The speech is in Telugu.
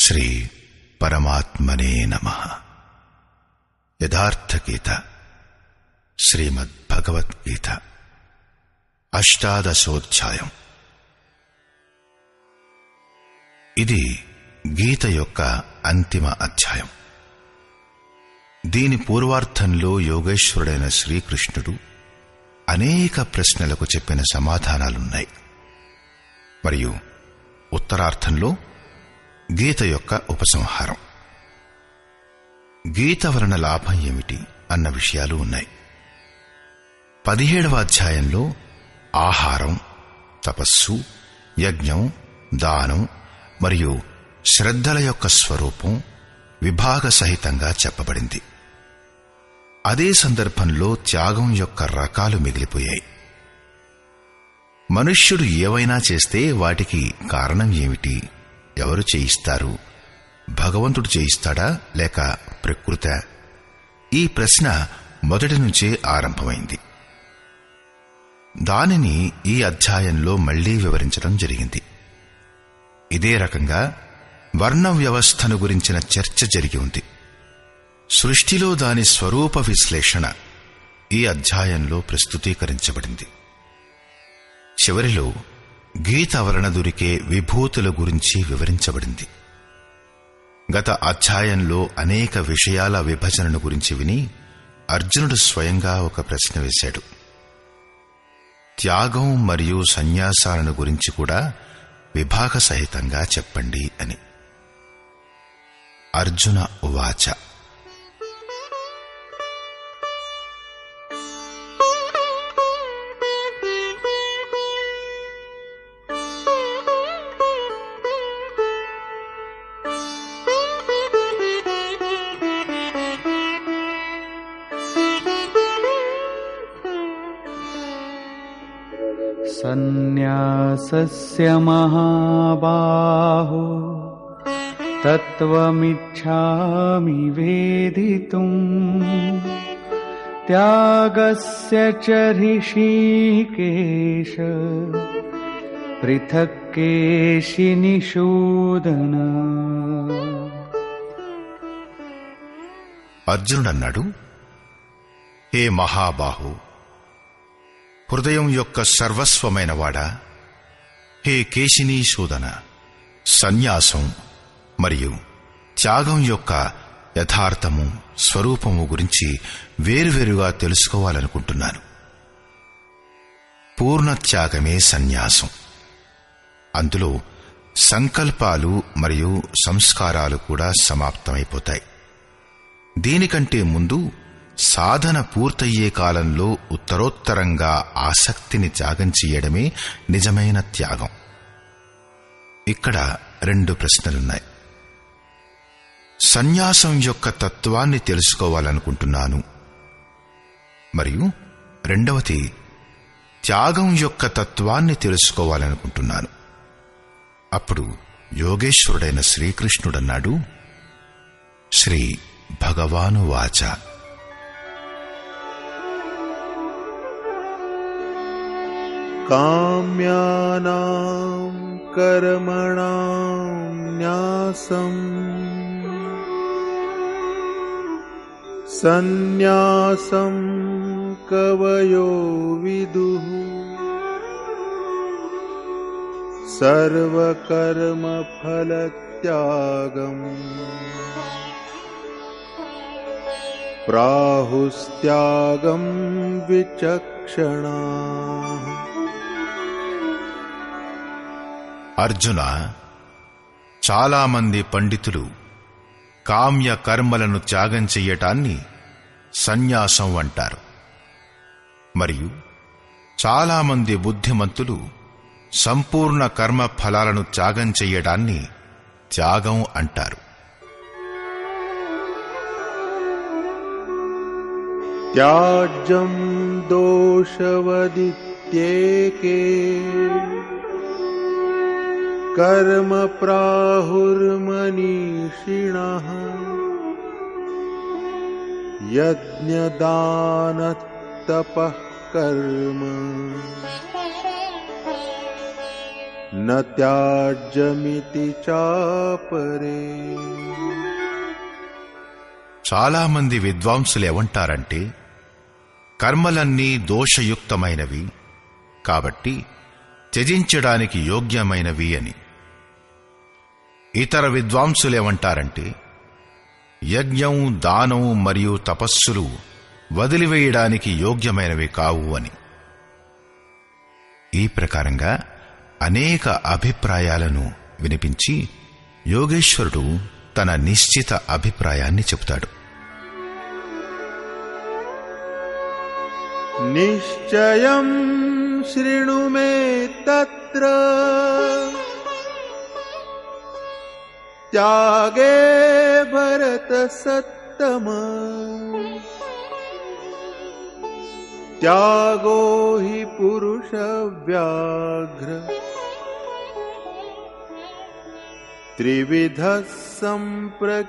శ్రీ పరమాత్మనే నమః. యథార్థ గీత శ్రీమద్భగవద్గీత అష్టాదశోధ్యాయం. ఇది గీత యొక్క అంతిమ అధ్యాయం. దీని పూర్వార్థంలో యోగేశ్వరుడైన శ్రీకృష్ణుడు అనేక ప్రశ్నలకు చెప్పిన సమాధానాలున్నాయి. మరియు ఉత్తరార్థంలో గీత యొక్క ఉపసంహారం, గీత వలన లాభం ఏమిటి అన్న విషయాలు ఉన్నాయి. 17వ అధ్యాయంలో ఆహారం, తపస్సు, యజ్ఞం, దానం మరియు శ్రద్ధల యొక్క స్వరూపం విభాగ సహితంగా చెప్పబడింది. అదే సందర్భంలో త్యాగం యొక్క రకాలు మిగిలిపోయాయి. మనుష్యుడు ఏవైనా చేస్తే వాటికి కారణం ఏమిటి? ఎవరు చేయిస్తారు? భగవంతుడు చేయిస్తాడా లేక ప్రకృత? ఈ ప్రశ్న మొదటి నుంచే ఆరంభమైంది. దానిని ఈ అధ్యాయంలో మళ్లీ వివరించడం జరిగింది. ఇదే రకంగా వర్ణ వ్యవస్థను గురించిన చర్చ జరిగి ఉంది. సృష్టిలో దాని స్వరూప విశ్లేషణ ఈ అధ్యాయంలో ప్రస్తుతీకరించబడింది. చివరిలో గీత వలన దొరికే విభూతుల గురించి వివరించబడింది. గత అధ్యాయంలో అనేక విషయాల విభజనను గురించి విని అర్జునుడు స్వయంగా ఒక ప్రశ్న వేశాడు. త్యాగం మరియు సన్యాసాలను గురించి కూడా విభాగ సహితంగా చెప్పండి అని. అర్జున ఉవాచ. సన్యాసస్య మహాబాహో తత్వమిచ్ఛామి వేదితుం త్యాగస్య చ ఋషికేశ పృథక్ కేశినిషూదన. అర్జునుడన్నాడు, హే మహాబాహు, హృదయం యొక్క సర్వస్వమైనవాడా, హే కేశినీశూదన, సన్యాసం మరియు త్యాగం యొక్క యథార్థము స్వరూపము గురించి వేరువేరుగా తెలుసుకోవాలనుకుంటున్నాను. పూర్ణ త్యాగమే సన్యాసం. అందులో సంకల్పాలు మరియు సంస్కారాలు కూడా సమాప్తమైపోతాయి. దీనికంటే ముందు సాధన పూర్తయ్యే కాలంలో ఉత్తరోత్తరంగా ఆసక్తిని త్యాగం చెయ్యడమే నిజమైన త్యాగం. ఇక్కడ 2 ప్రశ్నలున్నాయి. సన్యాసం యొక్క తత్వాన్ని తెలుసుకోవాలనుకుంటున్నాను మరియు రెండవది త్యాగం యొక్క తత్వాన్ని తెలుసుకోవాలనుకుంటున్నాను. అప్పుడు యోగేశ్వరుడైన శ్రీకృష్ణుడన్నాడు, శ్రీ భగవానువాచ. కామ్యానాం కర్మణాం న్యాసం సన్యాసం కవయో విదుః సర్వకర్మఫలత్యాగం ప్రాహుస్త్యాగం విచక్షణాః. అర్జున, చాలామంది పండితులు కామ్య కర్మలను త్యాగం చెయ్యటాన్ని సన్యాసం అంటారు. మరియు చాలామంది బుద్ధిమంతులు సంపూర్ణ కర్మ ఫలాలను త్యాగం చెయ్యడాన్ని త్యాగం అంటారు. త్యాజ్యం దోషవదిత్యేకే కర్మ ప్రాహుర్మనీషిణః యజ్ఞదానతపః కర్మ न त्याज्यमिति चापरे। చాలా మంది విద్వాంసులు ఏమంటారంటే కర్మలన్నీ దోషయుక్తమైనవి కాబట్టి త్యజించడానికి యోగ్యమైనవి అని. ఇతర విద్వాంసులేమంటారంటే యజ్ఞం, దానం మరియు తపస్సులు వదిలివేయడానికి యోగ్యమైనవి కావు అని. ఈ ప్రకారంగా అనేక అభిప్రాయాలను వినిపించి యోగేశ్వరుడు తన నిశ్చిత అభిప్రాయాన్ని చెబుతాడు. నిశ్చయం శృణు మే తత్ర త్యాగే భరత సత్తమ త్యాగో హి పురుష వ్యాఘ్ర త్రివిధ సంప్రకీర్తితః।